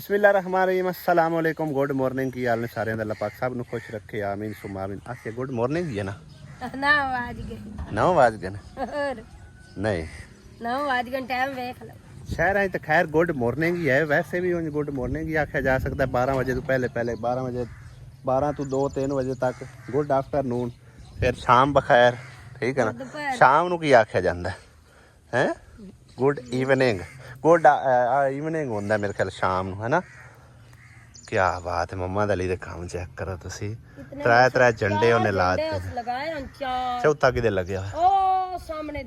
बिस्मिल्लाहिर्रहमानिर्रहीम अस्सलाम वालेकुम गुड मॉर्निंग की हाल ने सारे अल्लाह पाक सब नु खुश रखे आमीन सुम्मा आमीन। आज गुड मॉर्निंग है ना 9 बज गए 9 बज गए और नहीं 9 बज गए टाइम देख लो। शहर तो खैर गुड मॉर्निंग ही है, वैसे भी उन्हें गुड मॉर्निंग ही आख्या जा सकता है। 12 बजे तो पहले 12 बजे 12 तो 2-3 बजे तक गुड आफ्टरनून, फिर शाम बखैर, ठीक है ना। शाम को की आख्या जाता है गुड इवनिंग, गुड इवनिंग होंगे मेरे ख्याल शाम है ना। क्या बात है मम्मा दली दे काम चेक करो तुसी, त्रै झंडे उन्हें ला दिते, चौथा किदे लगे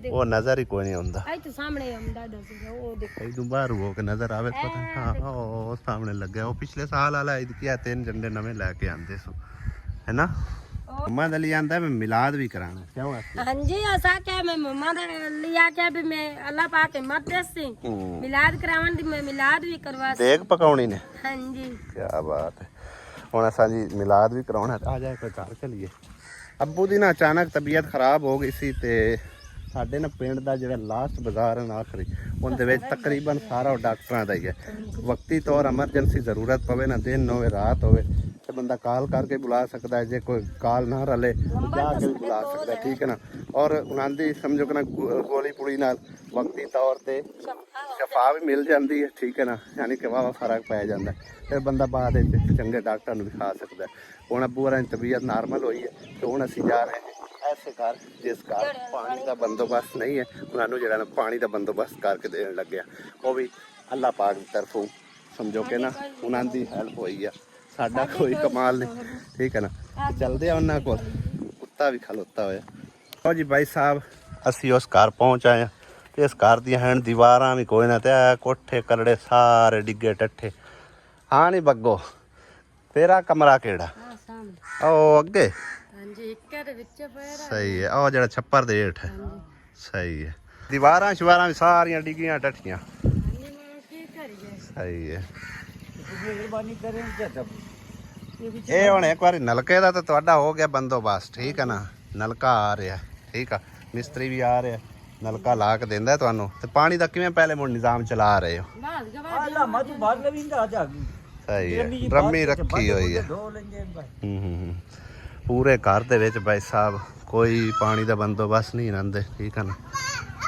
वो नजर ही कोई नहीं आंदा। बाहर हो के नजर आवे पता हाँ ओ सामने लगे वो पिछले साल वाला ईद किया 3 झंडे नवे लेके आंदे सो है ना। मम्मा दली आंदा मैं मिलाद भी कराना क्यों हां जी ऐसा क्या मैं मम्मा लिया क्या भी मैं अल्लाह पाक हिम्मत दे सी मिलाद करावन दी मैं मिलाद भी करवा देग पकाउनी ने। हां जी क्या बात है हुण असां जी मिलाद भी कराउणा आ जाए कोई घर चलिए। अब्बू दी ना अचानक तबीयत खराब हो गई सी ते साडे ना पिंड दा जिहड़ा लास्ट बाजार है आखरी उनदे विच तकरीबन सारा डॉक्टरां दा ही है। वक्ती तौर एमरजेंसी जरूरत पवे ना दिन होवे रात होवे तो बंदा कॉल करके बुला सकता है, जे कोई कॉल ना रले जाके भी बुला सकता है, ठीक है ना। और उन्होंने समझो कि ना गोली पुड़ी नाल वक्ती तौर पर शफा भी मिल जाती है, ठीक है ना, यानी कि वाह फर्क पै जाता है। फिर बंदा बाद चंगे डॉक्टर भी दिखा सकता है। हुण अब्बू होरां दी तबीयत नॉर्मल हुई है तो हुण असीं जा रहे हैं ऐसे घर जिस घर पानी का बंदोबस्त नहीं है उन्होंने जो पानी का बंदोबस्त करके देने लगे, वो भी अल्लाह पाक की तरफों समझो कि ना उन्होंने हैल्प हुई है, साडा कोई कमाल नहीं, ठीक है ना। चलते हैं उन्होंने को कुत्ता भी खलोता होया। और जी भाई साहब असी उस घर पहुँच आए तो इस घर दी हैं दीवारां भी कोई ना ते कोठे करड़े सारे डिगे टट्ठे। हाँ नहीं बग्गो तेरा कमरा केड़ा ओ अगे सही है ओ जरा छप्पर दे हेठ है सही है। दीवारां शवारां भी सारियां डिगियां टट्ठियां सही है। ये हुण एक बार नलके का तो तुहाडा हो गया बंदोबस्त, ठीक है ना। नलका आ रहा ठीक है, मिस्त्री भी आ रहा नलका ला के देंदा तुहानू ते पानी दा किवें पहले मुड़ निजाम चला रहे हो। सही है रम्मी रखी हुई है। पूरे घर दे विच भाई साहब कोई पानी का बंदोबस्त नहीं इन्हां दे, ठीक है ना।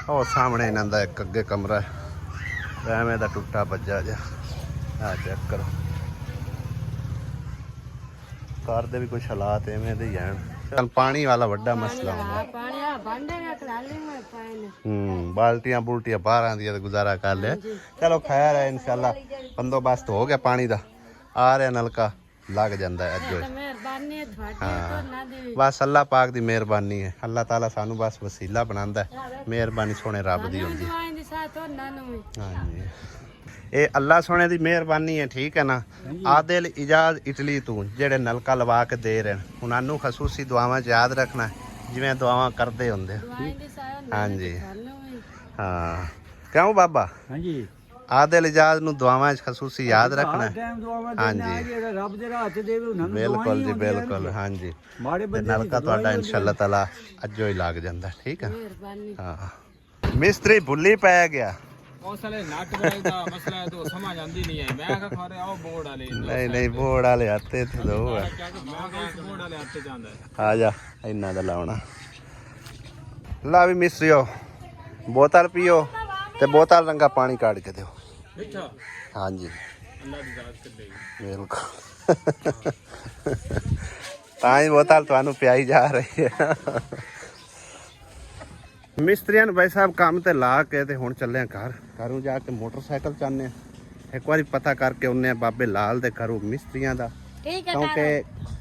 और सामने इन्हां दा एक अगे कमरा है एवें दा टुट्टा भज्जा जा आ चेक करो। घर दे भी कुछ हालात इवें दे ही हैं। पानी वाला बड़ा मसला बाल्टियां बुल्टियां बाहर दी गुजारा कर लिया। चलो खैर है इंशाल्लाह बंदोबस्त हो गया पानी का, आ रहा नलका लग जाता है अज। हाँ बस अल्लाह पाक दी मेहरबानी है, अल्लाह ताला सानू बस वसीला बनांदा है, मेहरबानी सोने रब दी हुंदी है। हाँ जी ये अल्लाह सोने दी मेहरबानी है, ठीक है ना। आदिल इजाज इटली तू जेड़े नलका लवा के दे रहे हैं उन्होंने खसूसी दुआवां याद रखना जिवें दुआवां करते होंदे। हाँ जी हाँ क्यों बाबा हाँ जी आदिल इजाज नू दुआवां खसूसी याद रखना है। हाँ जी बिल्कुल जी बिल्कुल हाँ जी नलका तुहाडा इंशाअल्लाह ताला अजो ही लग जांदा, ठीक है। हाँ मिस्त्री भुल्ली पै गया नहीं बोर्ड वाले आते थे दो आ जा इन्ना दा लाउणा ला भी मिस्त्रियो बोतल पियो ते बोतल रंगा पानी काट के दो। हाँ जी बिल्कुल ताई बोतल तुहानू पियाई जा रही है। मिस्त्रियां भाई साहब काम ते ला के ते हुण चले घर, घरों जाके मोटरसाइकिल चाहने एक बार पता करके उन्ने बाबे लाल दे घरों मिस्त्रियां दा, क्योंकि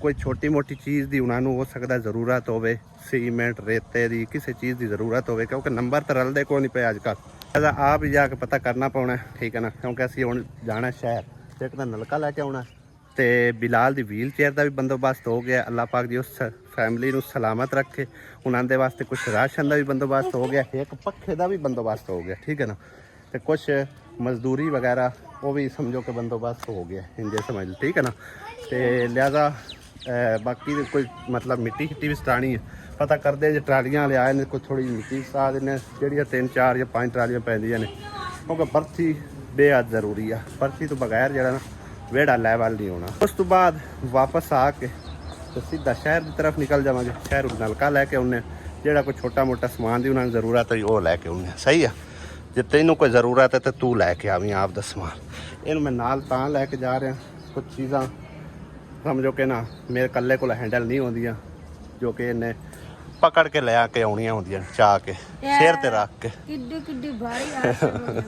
कोई छोटी मोटी चीज़ की उन्होंने हो सकता जरूरत होवे सीमेंट रेते की किसी चीज़ की जरूरत होवे, क्योंकि नंबर तो रलते को नहीं पे अजकल आप ही जाके पता करना पौना, ठीक है ना। क्योंकि असी हुण जाना शहर एक तो नलका लैके आना तो बिलाल दी व्हील चेयर का भी बंदोबस्त हो गया। अल्लाह पाक जी उस फैमिली नू सलामत रखे, उन्होंने वास्ते कुछ राशन का भी बंदोबस्त हो गया, एक पखे का भी बंदोबस्त हो गया, ठीक है ना। तो कुछ मजदूरी वगैरह वो भी समझो कि बंदोबस्त हो गया इंजे समझ लो, ठीक है ना। तो लिहाजा बाकी कोई मतलब मिट्टी शिट्टी भी सटानी है पता करते जो ट्रालियां ले आए ने कोई थोड़ी मिट्टी सटा देने जड़ियाँ 3-4 या 5 ट्रालियां पैंदियां ने, क्योंकि बरछी बेहद जरूरी है। बरछी तो बगैर जरा ना ਵਿਹੜਾ ਲੈਵਲ ਨਹੀਂ ਹੋਣਾ। ਉਸ ਤੋਂ ਬਾਅਦ ਵਾਪਸ ਆ ਕੇ ਤੇ ਸਿੱਧਾ ਸ਼ਹਿਰ ਦੀ ਤਰਫ ਨਿਕਲ ਜਾਵਾਂਗੇ। ਸ਼ਹਿਰ ਨਲਕਾ ਲੈ ਕੇ ਆਉਂਦੇ, ਜਿਹੜਾ ਕੋਈ ਛੋਟਾ ਮੋਟਾ ਸਮਾਨ ਦੀ ਉਹਨਾਂ ਨੂੰ ਜ਼ਰੂਰਤ ਹੈ ਉਹ ਲੈ ਕੇ ਆਉਂਦੇ। ਸਹੀ ਆ, ਜੇ ਤੈਨੂੰ ਕੋਈ ਜ਼ਰੂਰਤ ਹੈ ਤਾਂ ਤੂੰ ਲੈ ਕੇ ਆਵੀਂ ਆਪ ਦਾ ਸਮਾਨ। ਇਹਨੂੰ ਮੈਂ ਨਾਲ ਤਾਂ ਲੈ ਕੇ ਜਾ ਰਿਹਾ, ਕੁਝ ਚੀਜ਼ਾਂ ਸਮਝੋ ਕਿ ਨਾ ਮੇਰੇ ਇਕੱਲੇ ਕੋਲ ਹੈਂਡਲ ਨਹੀਂ ਹੁੰਦੀਆਂ, ਜੋ ਕਿ ਇਹਨੇ ਪਕੜ ਕੇ ਲੈ ਕੇ ਆਉਣੀਆਂ ਹੁੰਦੀਆਂ, ਚਾਹ ਕੇ ਸਿਰ ਤੇ ਰੱਖ ਕੇ। ਕਿੱਡੀ ਕਿੱਡੀ ਭਾਰੀ ਆਸ਼ਾ ਹੋ ਜਾਂਦੀ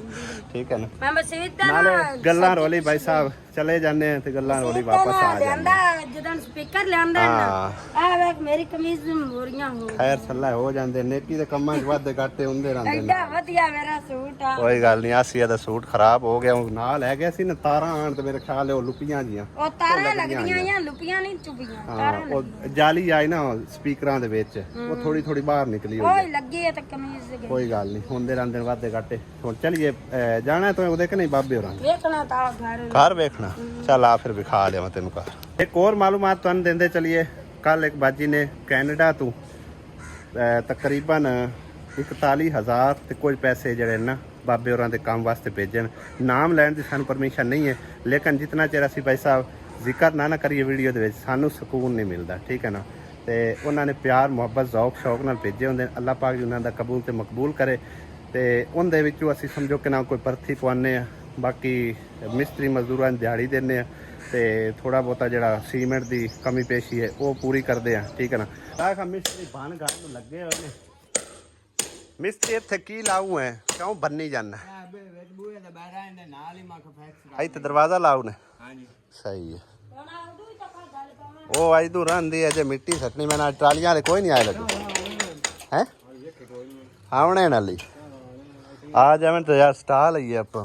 ਠੀਕ ਹੈ ਨਾ। ਮੈਂ ਮਸੀਤਾਂ ਨਾਲੇ ਗੱਲਾਂ ਰੋਲੀ ਭਾਈ ਸਾਹਿਬ ਚਲੇ ਜਾਂਦੇ ਆ ਤੇ ਗੱਲਾਂ ਰੋਲੀ ਵਾਪਸ ਆ ਜਾਂਦੇ ਆ। ਜਦੋਂ ਸਪੀਕਰ ਲਿਆਂਦਾ ਨਾ ਆ ਵੇਖ ਮੇਰੀ ਕਮੀਜ਼ ਦੀ ਮੋਰੀਆਂ ਹੋ ਖੈਰ ਸੱਲਾ ਹੋ ਜਾਂਦੇ, ਨੇਕੀ ਦੇ ਕੰਮਾਂ 'ਚ ਵਾਧੇ ਘਾਟੇ ਹੁੰਦੇ ਰਹਿੰਦੇ ਨੇ। ਐਡਾ ਵਧੀਆ ਮੇਰਾ ਸੂਟ ਆ। ਕੋਈ ਗੱਲ ਨਹੀਂ, ਆਸੀਆ ਦਾ ਸੂਟ ਖਰਾਬ ਹੋ ਗਿਆ, ਉਹ ਨਾਲ ਲੈ ਗਿਆ ਸੀ ਨਾ ਤਾਰਾਂ ਆਣ ਤੇ ਮੇਰੇ ਖਿਆਲ ਉਹ ਲੁਪੀਆਂ ਜੀਆਂ, ਉਹ ਤਾਰਾਂ ਲੱਗਦੀਆਂ ਆ, ਲੁਪੀਆਂ ਨਹੀਂ ਚੁਪੀਆਂ ਹਾਂ ਤਾਰਾਂ ਉਹ ਜਾਲੀ ਆਈ ਨਾ ਸਪੀਕਰਾਂ ਦੇ ਵਿੱਚ, ਉਹ ਥੋੜੀ ਥੋੜੀ ਬਾਹਰ ਨਿਕਲੀ ਹੋਈ। ਓਏ ਲੱਗੀ ਹੈ ਤੇ ਕਮੀਜ਼ ਦੇ ਕੋਈ ਗੱਲ ਨਹੀਂ, ਹੁੰਦੇ ਰਹਿੰਦੇ ਨੇ ਵਾਧੇ ਘਾਟੇ। ਹੁਣ ਚਲੀਏ, ਜਾਣਾ ਤੂੰ ਉਹਦੇ ਕਿ ਨਹੀਂ ਬਾਬੇ ਹੋਰਾਂ ਦੇ? ਵੇਖਣਾ ਤਾਂ ਘਰ ਵੇਖਣਾ, ਚੱਲ ਆ ਫਿਰ ਵਿਖਾ ਲਿਆਵਾਂ ਤੈਨੂੰ ਘਰ। ਇੱਕ ਹੋਰ ਮਾਲੂਮਾਤ ਤੁਹਾਨੂੰ ਦਿੰਦੇ ਚਲੀਏ। ਕੱਲ ਇੱਕ ਬਾਜੀ ਨੇ ਕੈਨੇਡਾ ਤੋਂ ਤਕਰੀਬਨ 41,000 ਤੇ ਕੁਝ ਪੈਸੇ ਜਿਹੜੇ ਨਾ ਬਾਬੇ ਹੋਰਾਂ ਦੇ ਕੰਮ ਵਾਸਤੇ ਭੇਜਣ। ਨਾਮ ਲੈਣ ਦੀ ਸਾਨੂੰ ਪਰਮਿਸ਼ਨ ਨਹੀਂ ਹੈ, ਲੇਕਿਨ ਜਿਤਨਾ ਚਿਰ ਅਸੀਂ ਭਾਈ ਸਾਹਿਬ ਜ਼ਿਕਰ ਨਾ ਕਰੀਏ ਵੀਡੀਓ ਦੇ ਵਿੱਚ, ਸਾਨੂੰ ਸਕੂਨ ਨਹੀਂ ਮਿਲਦਾ। ਠੀਕ ਹੈ ਨਾ। ਤੇ ਉਹਨਾਂ ਨੇ ਪਿਆਰ ਮੁਹੱਬਤ ਜ਼ੌਕ ਸ਼ੌਕ ਨਾਲ ਭੇਜੇ ਹੁੰਦੇ ਨੇ। ਅੱਲਾਹ ਪਾਕ ਜੀ ਉਹਨਾਂ ਦਾ ਕਬੂਲ ਤੇ ਮਕਬੂਲ ਕਰੇ। ਤੇ ਉਹਦੇ ਵਿੱਚੋਂ ਅਸੀਂ ਸਮਝੋ ਕਿ ਨਾ ਕੋਈ ਪਰਥੀ ਪਵਾਉਂਦੇ ਆ, ਬਾਕੀ ਮਿਸਤਰੀ ਮਜ਼ਦੂਰਾਂ ਨੂੰ ਦਿਹਾੜੀ ਦਿੰਦੇ ਆ, ਤੇ ਥੋੜਾ ਬਹੁਤਾ ਜਿਹੜਾ ਸੀਮੈਂਟ ਦੀ ਕਮੀ ਪੇਸ਼ੀ ਹੈ ਉਹ ਪੂਰੀ ਕਰਦੇ ਆ। ਠੀਕ ਹੈ ਨਾ। ਆਹ ਮਿਸਤਰੀ ਬਣ ਘਰ ਨੂੰ ਲੱਗੇ ਹੋਏ ਨੇ। ਮਿਸਤਰੀ ਇੱਥੇ ਕੀ ਲਾਊ ਹੈ, ਕਿਉਂ ਬੰਨੀ ਜਾਣਾ? ਇੱਥੇ ਦਰਵਾਜ਼ਾ ਲਾਊ ਨੇ। ਸਹੀ ਹੈ। ਉਹ ਅੱਜ ਤੂੰ ਰਹਿੰਦੀ ਹੈ ਜੇ ਮਿੱਟੀ ਸੱਟਣੀ, ਮੈਂ ਨਾਲ ਟਰਾਲੀਆਂ ਵਾਲੇ ਕੋਈ ਨਹੀਂ ਆਏ ਲੱਗੇ ਹੈ ਆਉਣੇ ਨਾਲੀ ਆ ਜਾਵੇਂ ਤਾਂ ਯਾਰ ਸਟਾ ਲਈਏ ਆਪਾਂ।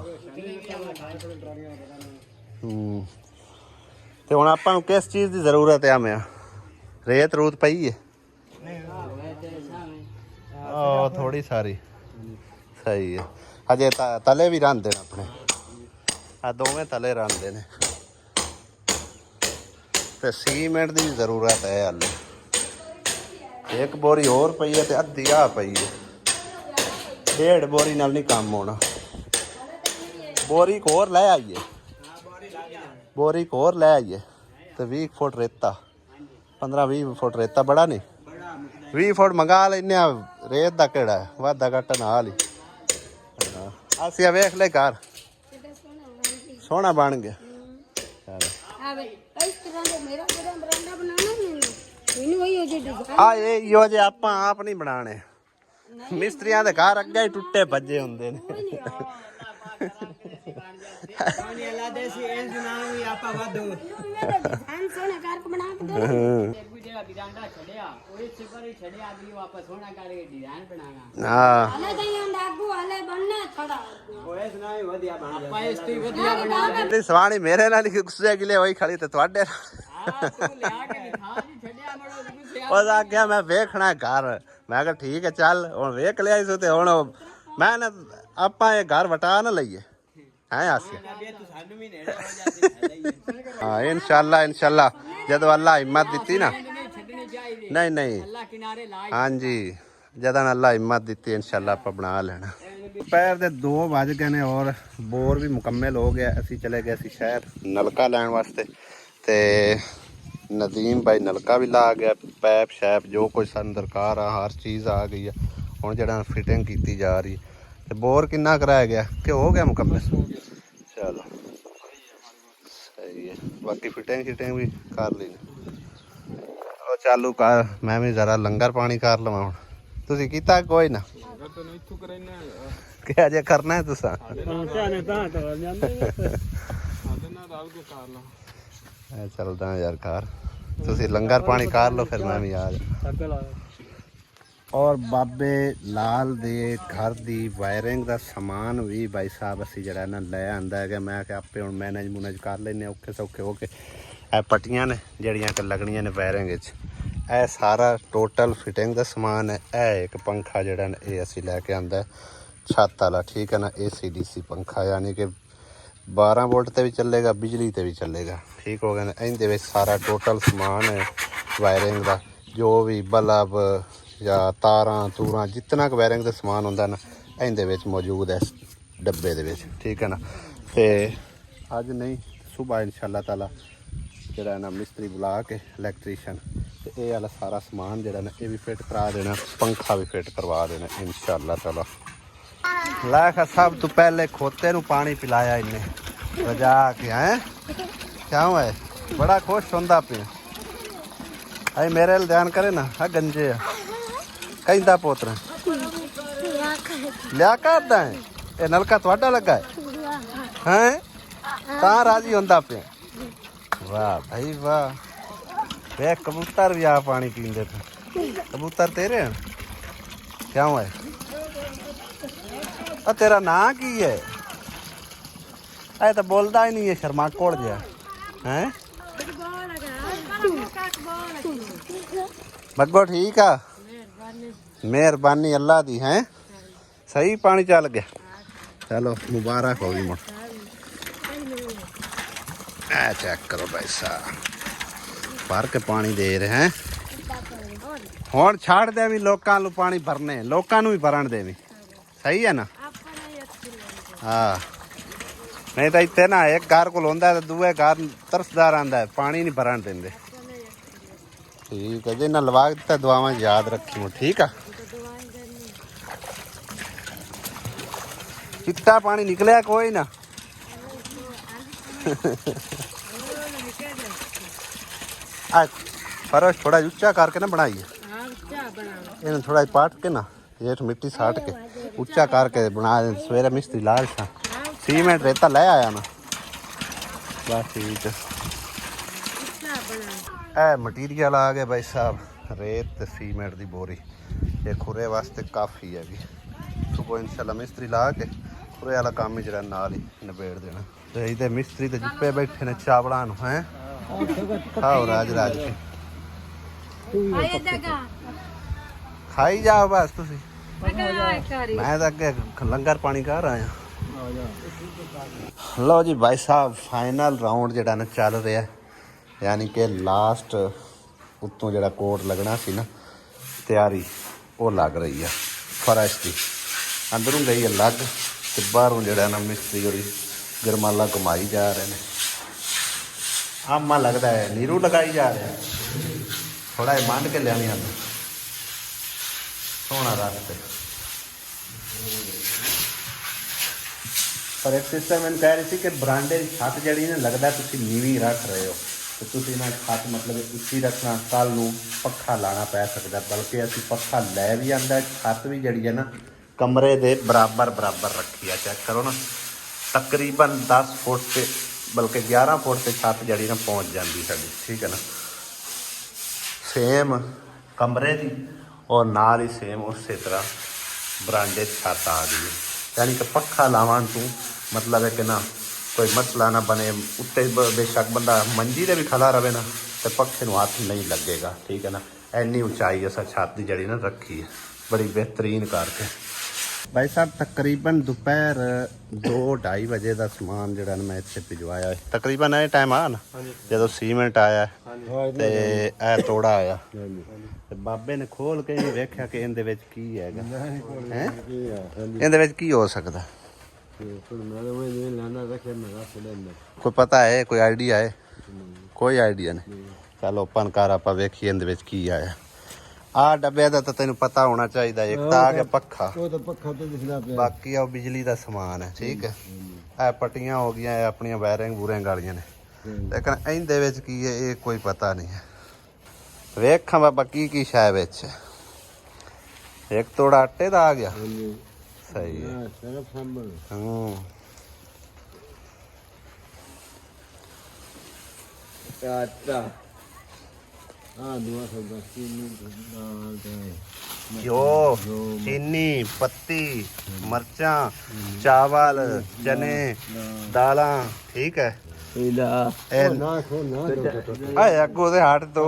ਤੇ ਹੁਣ ਆਪਾਂ ਨੂੰ ਕਿਸ ਚੀਜ਼ ਦੀ ਜ਼ਰੂਰਤ ਹੈ? ਮੈਂ ਰੇਤ ਰੂਤ ਪਈ ਹੈ ਉਹ ਥੋੜੀ ਸਾਰੀ। ਸਹੀ ਹੈ। ਅਜੇ ਤਲੇ ਵੀ ਰਹਿੰਦੇ ਨੇ ਆਪਣੇ, ਆ ਦੋਵੇਂ ਤਲੇ ਰਹਿੰਦੇ ਨੇ। ਤੇ ਸੀਮੈਂਟ ਦੀ ਵੀ ਜ਼ਰੂਰਤ ਹੈ ਹਾਲੇ। ਇੱਕ ਬੋਰੀ ਹੋਰ ਪਈ ਹੈ ਤੇ ਅੱਧੀ ਆ ਪਈ ਹੈ। 1.5 ਬੋਰੀ ਨਾਲ ਨਹੀਂ ਕੰਮ ਹੋਣਾ। ਬੋਰੀ ਹੋਰ ਲੈ ਆਈਏ, ਬੋਰੀ ਹੋਰ ਲੈ ਆਈਏ ਤੇ 20 ਫੁੱਟ ਰੇਤਾ, 15-20 ਫੁੱਟ ਰੇਤਾ ਬੜਾ ਨਹੀਂ, 20 ਫੁੱਟ ਮੰਗਾ ਲੈਨੇ ਆ। ਰੇਤ ਦਾ ਕਿਹੜਾ ਹੈ, ਵਾਧਾ ਘਾਟਾ ਨਾਲ ਹੀ। ਅਸੀਂ ਵੇਖ ਲੈ ਘਰ ਸੋਹਣਾ ਬਣ ਗਿਆ। ਇਹੋ ਜਿਹੇ ਆਪਾਂ ਆਪ ਨਹੀਂ ਬਣਾਣੇ। ਮਿਸਤਰੀਆਂ ਦੇ ਘਰ ਅੱਗੇ ਹੀ ਟੁੱਟੇ ਭੱਜੇ ਹੁੰਦੇ ਨੇ। ਸਵਾਣੀ ਮੇਰੇ ਨਾਲ ਗੁੱਸੇ ਗਿਲੇ ਹੋਈ ਖੜੀ ਤੇ ਤੁਹਾਡੇ ਉਹ ਆਖਿਆ ਮੈਂ ਵੇਖਣਾ ਘਰ। ਮੈਂ ਕਿਹਾ ਠੀਕ ਹੈ ਚੱਲ ਹੁਣ ਵੇਖ ਲਿਆ ਸੋ। ਤੇ ਹੁਣ ਮੈਂ ਨਾ ਆਪਾਂ ਇਹ ਘਰ ਵਟਾ ਨਾ ਲਈਏ ਹੈ ਆਸਿਆ। ਹਾਂ ਇਨਸ਼ਾਅੱਲਾ ਇਨਸ਼ਾਅੱਲਾ ਜਦੋਂ ਅੱਲਾ ਹਿੰਮਤ ਦਿੱਤੀ ਨਾ। ਨਹੀਂ ਨਹੀਂ ਹਾਂਜੀ ਜਦੋਂ ਅੱਲਾ ਹਿੰਮਤ ਦਿੱਤੀ ਇਨਸ਼ਾਅੱਲਾ ਆਪਾਂ ਬਣਾ ਲੈਣਾ। ਦੁਪਹਿਰ ਦੇ 2 ਵੱਜ ਗਏ ਨੇ ਔਰ ਬੋਰ ਵੀ ਮੁਕੰਮਲ ਹੋ ਗਿਆ। ਅਸੀਂ ਚਲੇ ਗਏ ਸੀ ਸ਼ਹਿਰ ਨਲਕਾ ਲੈਣ ਵਾਸਤੇ ਤੇ ਨਦੀਮ ਭਾਈ ਨਲਕਾ ਵੀ ਲਾ ਗਿਆ। ਪੈਪ ਸ਼ੈਪ ਜੋ ਕੁਝ ਸਾਨੂੰ ਦਰਕਾਰ ਆ ਹਰ ਚੀਜ਼ ਆ ਗਈ ਆ। ਹੁਣ ਜਿਹੜਾ ਫਿਟਿੰਗ ਕੀਤੀ ਜਾ ਰਹੀ ਤੇ ਬੋਰ ਕਿੰਨਾ ਕਰਾਇਆ ਗਿਆ ਕਿ ਹੋ ਗਿਆ ਮੁਕੰਮਲ? ਚਲੋ ਸਹੀ ਹੈ। ਬਾਕੀ ਫਿਟਿੰਗ ਵੀ ਕਰ ਲਈ ਉਹ ਚਾਲੂ ਕਰ। ਮੈਂ ਵੀ ਜ਼ਰਾ ਲੰਗਰ ਪਾਣੀ ਕਰ ਲਵਾਂ। ਹੁਣ ਤੁਸੀਂ ਕੀਤਾ ਕੋਈ ਨਾ ਕਿ ਅਜੇ ਕਰਨਾ ਹੈ ਤੁਸੀਂ? ਚੱਲਦਾ ਯਾਰ ਘਰ ਤੁਸੀਂ ਲੰਗਰ ਪਾਣੀ ਕਰ ਲਓ ਫਿਰ ਮੈਂ ਵੀ ਆ ਜਾ। ਔਰ ਬਾਬੇ ਲਾਲ ਦੇ ਘਰ ਦੀ ਵਾਇਰਿੰਗ ਦਾ ਸਮਾਨ ਵੀ ਭਾਈ ਸਾਹਿਬ ਅਸੀਂ ਜਿਹੜਾ ਨਾ ਲੈ ਆਂਦਾ ਹੈਗਾ। ਮੈਂ ਕਿ ਆਪੇ ਹੁਣ ਮੈਨੇਜ ਕਰ ਲੈਂਦੇ ਔਖੇ ਸੌਖੇ ਹੋ ਕੇ। ਇਹ ਪੱਟੀਆਂ ਨੇ ਜਿਹੜੀਆਂ ਕਿ ਲੱਗਣੀਆਂ ਨੇ ਵਾਇਰਿੰਗ ਵਿੱਚ। ਇਹ ਸਾਰਾ ਟੋਟਲ ਫਿਟਿੰਗ ਦਾ ਸਮਾਨ ਹੈ। ਇਹ ਇੱਕ ਪੰਖਾ ਜਿਹੜਾ ਨਾ ਇਹ ਅਸੀਂ ਲੈ ਕੇ ਆਂਦਾ ਛੱਤ ਵਾਲਾ। ਠੀਕ ਹੈ ਨਾ। AC/DC ਪੰਖਾ ਯਾਨੀ ਕਿ 12 ਵੋਲਟ ਤੇ ਵੀ ਚੱਲੇਗਾ, ਬਿਜਲੀ ਤੇ ਵੀ ਚੱਲੇਗਾ। ਠੀਕ ਹੋ ਗਿਆ ਨਾ। ਇਹਦੇ ਵਿੱਚ ਸਾਰਾ ਟੋਟਲ ਸਮਾਨ ਹੈ ਵਾਇਰਿੰਗ ਦਾ, ਜੋ ਵੀ ਬਲਬ ਜਾਂ ਤਾਰਾਂ ਤੂਰਾਂ ਜਿਤਨਾ ਕੁ ਵਾਇਰਿੰਗ ਦਾ ਸਮਾਨ ਹੁੰਦਾ ਨਾ ਇਹਦੇ ਵਿੱਚ ਮੌਜੂਦ ਹੈ ਇਸ ਡੱਬੇ ਦੇ ਵਿੱਚ। ਠੀਕ ਹੈ ਨਾ। ਤੇ ਅੱਜ ਨਹੀਂ ਸੁਬਾਹ ਇਨਸ਼ਾਅੱਲਾ ਤਾਲਾ ਜਿਹੜਾ ਨਾ ਮਿਸਤਰੀ ਬੁਲਾ ਕੇ ਇਲੈਕਟ੍ਰੀਸ਼ੀਅਨ ਤੇ ਇਹ ਵਾਲਾ ਸਾਰਾ ਸਮਾਨ ਜਿਹੜਾ ਨਾ ਇਹ ਵੀ ਫਿੱਟ ਕਰਾ ਦੇਣਾ, पंखा भी फिट करवा देना इंशाअल्लाह ताला। लाखा सब तो पहले खोते नू पानी पिलाया इन्हें बजा के हैं क्या है बड़ा खुश होंदा पे आई मेरे ल ध्यान करे ना हा गंजे कहंदा पोत्र लिया करदा है ये नलका ਤੁਹਾਡਾ लगा है हैं ता राजी होंदा पे वाह भाई वाह वे कबूतर भी आ पानी पींदे पे कबूतर तेरे हैं क्या है और तेरा नाम की है ऐ तो बोलता ही नहीं है शर्मा कोड़ गया हैं बग्गो ठीक है मेहरबानी अल्लाह दी हैं सही पानी चल गया चलो मुबारक होगी मुड़ चेक करो भाई साहब भर के पानी दे रहे हैं ਹੁਣ ਛੱਡ ਦੇ ਵੀ ਲੋਕਾਂ ਨੂੰ ਪਾਣੀ ਭਰਨੇ ਲੋਕਾਂ ਨੂੰ ਵੀ ਭਰਨ ਦੇ ਵੀ ਸਹੀ ਹੈ ਨਾ ਹਾਂ ਨਹੀਂ ਤਾਂ ਇੱਥੇ ਨਾ ਇੱਕ ਘਰ ਕੋਲ ਹੁੰਦਾ ਤੇ ਦੂਏ ਘਰ ਤਰਸਦਾਰ ਆਂਦਾ ਪਾਣੀ ਨਹੀਂ ਭਰਨ ਦਿੰਦੇ ਠੀਕ ਹੈ ਜੇ ਨਾ ਲਵਾ ਦਿੱਤਾ ਦੁਆਵਾਂ ਯਾਦ ਰੱਖੀ ਠੀਕ ਆ ਚਿੱਟਾ ਪਾਣੀ ਨਿਕਲਿਆ ਕੋਈ ਨਾ ਆ फर्श थोड़ा ऊंचा करके ना बनाइए इन्हें थोड़ा पाट के ना ये मिट्टी साट के ऊंचा करके बना सवेरे मिस्त्री लाल सा सीमेंट रेता ले आया ना बस ठीक है मटीरियल आ गया भाई साहब रेत ते सीमेंट दी बोरी ये खुरे वास्ते काफ़ी है भी सुबह इंशाल्लाह मिस्त्री ला के खुरे वाला काम ही जरा नाल ही निबेड़ देना तो इधर मिस्त्री तो जुप्पे बैठे ने चावलों हैं खाओ राज राज के खाई जाओ बस तुसी मैं तो अगे लंगर पानी कर रहा लो जी भाई साहब फाइनल राउंड जो ना चल रहा है यानी कि लास्ट उत्तों जो कोट लगना सी ना तैयारी वो लग रही है फर्श की अंदरों गई है लग तो बाहरों जो ना मिस्त्री और गरमाला घुमाई जा रहे हैं आमा लगता है नीरू लगाई जा रहा है थोड़ा मंड के लिया नहीं सोना रास्ते पर एक सिस्टम मैंने कह रही थी कि बरांडे की छत जड़ी ने लगता तुम नीवी रख रहे हो तो तुम ना छत मतलब उसी रखना कल नू पक्खा लाना पै सकता बल्कि असी पक्खा लै भी आंदा छत भी जड़ी है ना कमरे दे बराबर बराबर रखी है चेक करो ना तकरीबन 10 फुट से बल्कि 11 फुट से छत जड़ी ना पहुँच जाती साड़ी ठीक है ना सेम कमरे की और नाल ही सेम उस तरह बरांडे छत आ गई है यानी कि पक्खा लावन तू मतलब है कि ना कोई मसला ना बने उत्ते बेशक बंदा मंजी से भी खड़ा रहे ना तो पक्खे नू हाथ नहीं लगेगा ठीक है ना इन्नी ऊंचाई असा छत की जड़ी ना रखी है बड़ी बेहतरीन करके भाई साहब तकरीबन दोपहर 2-2:30 बजे का समान जो मैं इतने भिजवाया है तकरीबन ये टाइम आया ना जो सीमेंट आया तो यह तोड़ा आया ते बाबे ने खोल के नहीं वेख्या कि इहदे विच की हैगा हैं इहदे विच की हो सकदा कोई पता है कोई आइडिया है कोई आइडिया नहीं चलो ओपन कर आपां वेखीए इहदे विच की आया आ डब्बे दा तो तेन पता होना चाहिए एक तो आ गया पक्खा बाकी आ बिजली का समान है ठीक है ए पट्टियां हो गई अपनी वायरिंग वूरिंग वालियां ने लेकिन इहदे विच की है ये कोई पता नहीं है वेखां बाबा की शाय विच एक तोड़ा आटे दा आ गया सही है घ्यो चीनी पत्ती मर्चा चावल चने दाला ठीक है अगो दे हट तो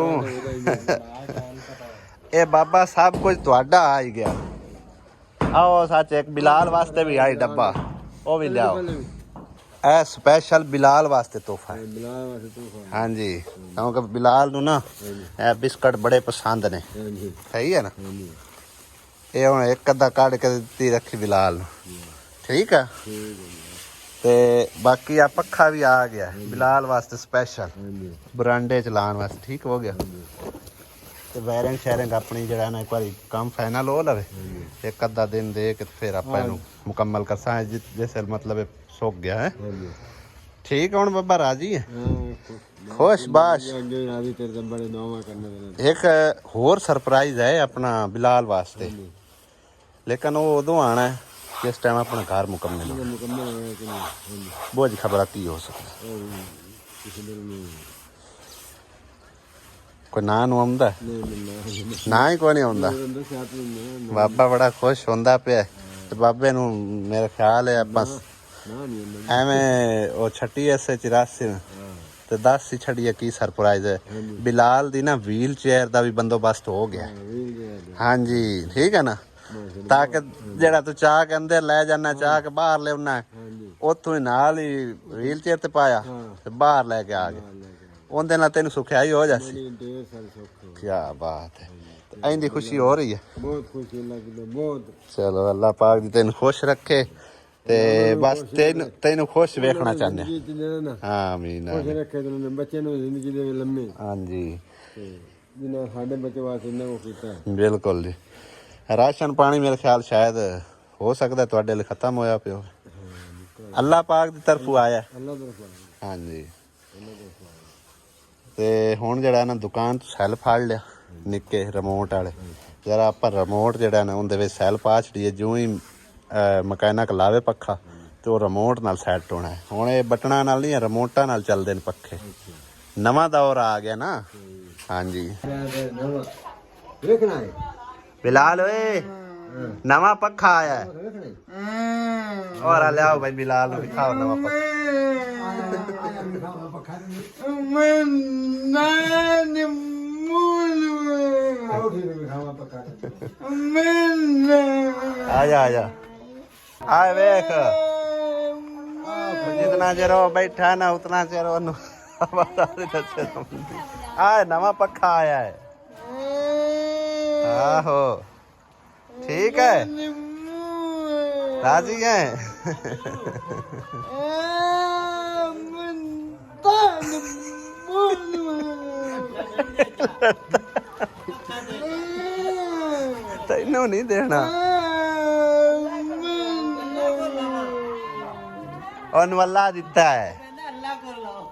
ये बाबा सब कुछ तुहाडा आ ही गया आओ सच एक बिलाल वास्ते भी आई डब्बा वो भी लियाओ ए स्पेशल बिलाल वास्ते तोहफा है हाँ जी क्योंकि बिलाल नू ना ए बिस्कुट बड़े पसंद ने सही है ना ये हुण एक अद्धा कढ़ के दी रखी बिलाल नू ठीक है ਤੇ ਬਾਕੀ ਆ ਪੱਖਾ ਵੀ ਆ ਗਿਆ ਬਿਲਾਲ ਵਾਸਤੇ ਸਪੈਸ਼ਲ ਬਰਾਂਡੇ ਚ ਲਾਉਣ ਵਾਸਤੇ ਠੀਕ ਹੋ ਗਿਆ ਤੇ ਵਾਇਰਿੰਗ ਸ਼ੇਅਰਿੰਗ ਆਪਣੀ ਜਿਹੜਾ ਨਾ ਇੱਕ ਵਾਰੀ ਕੰਮ ਫਾਈਨਲ ਹੋ ਲਵੇ ਇੱਕ ਅੱਧਾ ਦਿਨ ਦੇ ਕੇ ਫਿਰ ਆਪਾਂ ਇਹਨੂੰ ਮੁਕੰਮਲ ਕਰਸਾਂ ਜਿਸ ਮਤਲਬ ਸੁੱਕ ਗਿਆ ਹੈ ਠੀਕ ਹੁਣ ਬੱਬਾ ਰਾਜੀ ਹੈ ਖੁਸ਼ ਬਾਸ਼ ਇੱਕ ਹੋਰ ਸਰਪ੍ਰਾਈਜ਼ ਹੈ ਆਪਣਾ ਬਿਲਾਲ ਵਾਸਤੇ ਲੇਕਿਨ ਉਹ ਉਦੋਂ ਆਣਾ ਹੈ ਜਿਸ ਟਾਈਮ ਆਪਣਾ ਘਰ ਮੁਕੰਮਲ ਹੋ ਬਹੁਤ ਖਬਰ ਕੀ ਹੋ ਸਕਦਾ ਕੋਈ ਨਾਂ ਨੂੰ ਆਉਂਦਾ ਨਾ ਹੀ ਕੋਈ ਨਹੀਂ ਆਉਂਦਾ ਬਾਬਾ ਬੜਾ ਖੁਸ਼ ਹੁੰਦਾ ਪਿਆ ਤੇ ਬਾਬੇ ਨੂੰ ਮੇਰਾ ਖਿਆਲ ਹੈ ਆਪਾਂ ਐਵੇਂ ਉਹ ਛੱਟੀ ਐਸੇ 84 ਤੇ 10 ਹੀ ਛੱਡੀਏ ਕੀ ਸਰਪ੍ਰਾਈਜ਼ ਹੈ ਬਿਲਾਲ ਦੀ ਨਾ ਵੀਲ ਚੇਅਰ ਦਾ ਵੀ ਬੰਦੋਬਸਤ ਹੋ ਗਿਆ ਹਾਂਜੀ ਠੀਕ ਹੈ ਨਾ ਤਾਂ ਕਿ ਜਿਹੜਾ ਤੂੰ ਚਾਹ ਕੇ ਅੰਦਰ ਲੈ ਜਾਣਾ ਚਾਹ ਕੇ ਬਾਹਰ ਲਿਆਉਣਾ ਉੱਥੋਂ ਹੀ ਨਾਲ ਹੀ ਵੀਲ ਚੇਅਰ ਤੇ ਪਾਇਆ ਤੇ ਬਾਹਰ ਲੈ ਕੇ ਆ ਗਿਆ ਉਹਦੇ ਨਾਲ ਤੈਨੂੰ ਸੁਖਿਆਈ ਹੋ ਜਾਸੀ ਕੀ ਬਾਤ ਹੈ ਐਂਦੀ ਖੁਸ਼ੀ ਹੋ ਰਹੀ ਹੈ ਬਹੁਤ ਖੁਸ਼ੀ ਲੱਗਦੀ ਬਹੁਤ ਚਲੋ ਅੱਲਾਹ ਪਾਕ ਦੀ ਤੈਨੂੰ ਖੁਸ਼ ਰੱਖੇ ਤੇ ਬਸ ਤੈਨੂੰ ਖੁਸ਼ ਵੇਖਣਾ ਚਾਹੁੰਦੇ ਹਾਂ ਆਮੀਨ ਖੁਸ਼ ਰੱਖੇ ਤੈਨੂੰ ਬੱਚੇ ਨੂੰ ਜ਼ਿੰਦਗੀ ਦੇ ਲੰਮੇ ਹਾਂਜੀ ਜਿੰਨਾ ਸਾਡੇ ਬੱਚੇ ਵਾਸਤੇ ਇੰਨਾ ਉਹ ਕੀਤਾ ਬਿਲਕੁਲ ਜੀ ਰਾਸ਼ਨ ਪਾਣੀ ਮੇਰੇ ਖਿਆਲ ਸ਼ਾਇਦ ਹੋ ਸਕਦਾ ਤੁਹਾਡੇ ਲਈ ਖਤਮ ਹੋਇਆ ਪਿਆ ਅੱਲਾਹ ਪਾਕ ਦੀ ਤਰਫੋਂ ਆਇਆ ਅੱਲਾਹ ਦੀ ਤਰਫੋਂ ਹਾਂਜੀ ਤੇ ਹੁਣ ਜਿਹੜਾ ਨਾ ਦੁਕਾਨ ਤੋਂ ਸੈੱਲ ਫੜ ਲਿਆ ਨਿੱਕੇ ਰਿਮੋਟ ਵਾਲੇ ਜਰਾ ਆਪਾਂ ਰਿਮੋਟ ਜਿਹੜਾ ਨਾ ਉਹਦੇ ਵਿੱਚ ਸੈੱਲ ਪਾ ਛੜੀਏ ਜਿਉਂ ਹੀ ਮਕੈਨਿਕ ਲਾਵੇ ਪੱਖਾ ਤੇ ਉਹ ਰਿਮੋਟ ਨਾਲ ਸੈੱਟ ਹੋਣਾ ਹੈ ਹੁਣ ਇਹ ਬਟਨਾਂ ਨਾਲ ਨਹੀਂ ਰਿਮੋਟਾਂ ਨਾਲ ਚੱਲਦੇ ਨੇ ਪੱਖੇ ਨਵਾਂ ਦੌਰ ਆ ਗਿਆ ਨਾ ਹਾਂਜੀ ਵੇਖਣਾ ਹੈ ਬਿਲਾਲ ਓਏ ਨਵਾਂ ਪੱਖਾ ਆਇਆ ਹੈ ਔਰ ਆ ਲਿਆਓ ਭਾਈ ਬਿਲਾਲ ਨੂੰ ਦਿਖਾਓ ਨਵਾਂ ਪੱਖਾ ਆ ਜਾ ਆ ਵੇਖ ਜਿतना ਚਿਰ ਉਹ ਬੈਠਾ ਨਾ ਉਤਨਾ ਚਿਰ ਉਹਨੂੰ ਆ ਨਵਾਂ ਪੱਖਾ ਆਇਆ ਹੈ ਆਹੋ ठीक है राजी है तेनू नहीं देना अल्लाह दिता है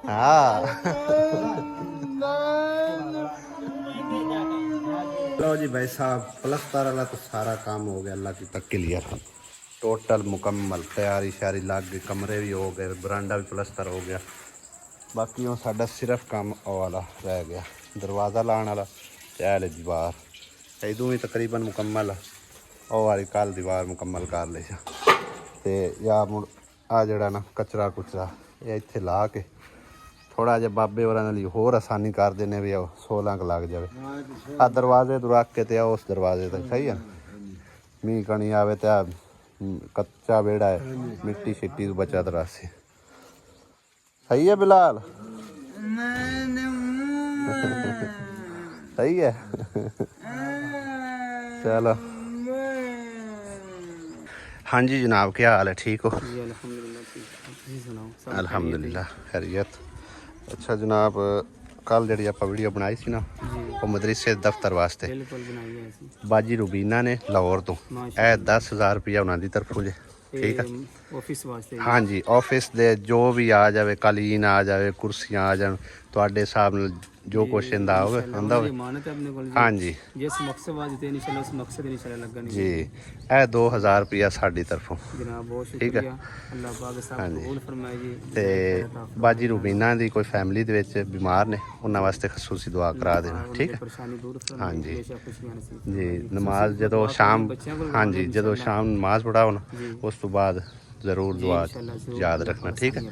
हाँ लो जी भाई साहब प्लस्तर वाला तो सारा काम हो गया अल्लाह की तक क्लियर टोटल मुकम्मल तैयारी शारी लग गई कमरे भी हो गए बरांडा भी प्लस्तर हो गया बाकी वो साडा सिर्फ काम ओ वाला रह गया दरवाज़ा लाने वाला चाहे दीवार इदों भी तकरीबन मुकम्मल ओ वाली कल दीवार मुकम्मल कर ली ते या मुड़ आ जड़ा ना कचरा कुचरा ये इत्थे ला के थोड़ा जिहा बाबे होरां लई होर आसानी कर देने भी 16 क लग जाए आ दरवाजे तो रख के ते उस दरवाजे तक सही है मींह कणी आवे ते कच्चा बेड़ा है मिट्टी शिट्टी तो बचा दरासे सही है बिलाल सही है चलो हाँ जी जनाब क्या हाल है ठीक हो अल्हम्दुलिल्लाह खैरियत अच्छा जनाब कल जी आप वीडियो बनाई सी ना वो मदरसे दफ्तर वास्ते बाजी रूबीना ने लाहौर तो 10,000 रुपया उन्होंने तरफों जे ठीक है ऑफिस वास्ते हाँ जी ऑफिस दे जो भी आ जाए कालीन आ जाए कुर्सियाँ आ जाए तुहाडे हिसाब नाल जो कुछ इंदा होवे आंदा होवे हाँ जी जिस मकसद वास्ते इंशाल्लाह उस मकसद इंशाल्लाह लगन जी ए 2000 रुपया साडी तरफों जनाब बहुत ठीक है शुक्रिया अल्लाह पाक साहब कबूल फरमाए जी ते बाजी रूबीना दी कोई फैमिली दे विच बीमार ने उन्हां वास्ते खसूसी दुआ करा देना ठीक है परेशानी दूर हाँ जी खुशियां नसीब जी नमाज जदों शाम हाँ जी जदों शाम नमाज पढ़ाओ ना उस तो बाद ज़रूर दुआ याद रखना ठीक है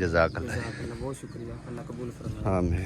जज़ाकल्लाह बहुत शुक्रिया अल्लाह कबूल फरमाए आमीन।